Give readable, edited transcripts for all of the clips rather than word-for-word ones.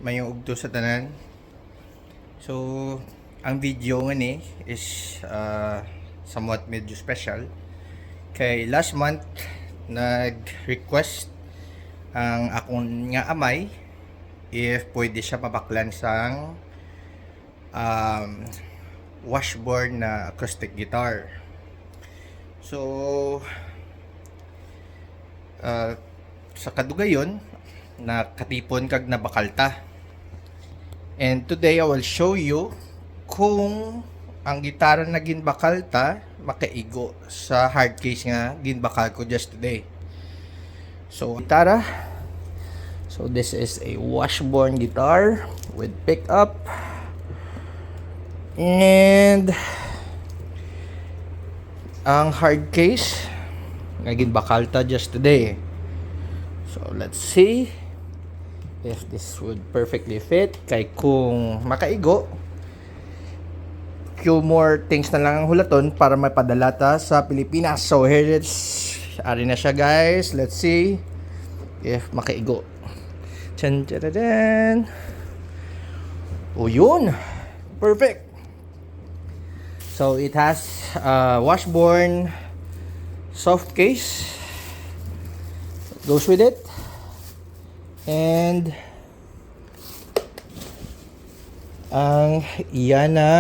Mayong ugto sa tanan. So, ang video nga ni is somewhat medyo special. Kay last month, nag-request ang akong nga amay if pwede siya mabaklan sang washboard na acoustic guitar. So, sa kadugayon, nakatipon kag nabakalta. And today I will show you kung ang gitara na ginbakalta makaigo sa hard case nga ginbakal ko just today. So gitara. So this is a washboard guitar with pickup. And ang hard case nga ginbakalta just today. So let's see if this would perfectly fit. Kay kung makaigo, few more things na lang ang hulaton para mapadala ta sa Pilipinas. So here it's, ari na siya guys. Let's see if makaigo. Chan chan chan. O yun, perfect. So it has washboard soft case, goes with it. And ang iyan na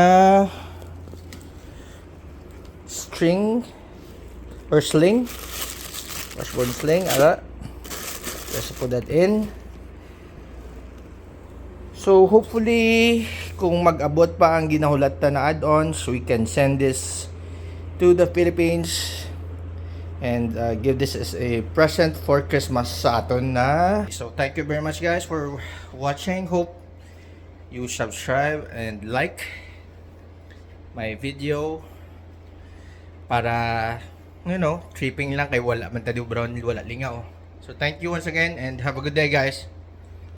string or sling, washboard sling, let's put that in. So hopefully kung mag-abot pa ang ginahulatan na add-ons, we can send this to the Philippines and give this as a present for Christmas sa aton na. So thank you very much guys for watching. Hope you subscribe and like my video para tripping lang kay wala man tadi brown, wala lingaw. So thank you once again and have a good day guys.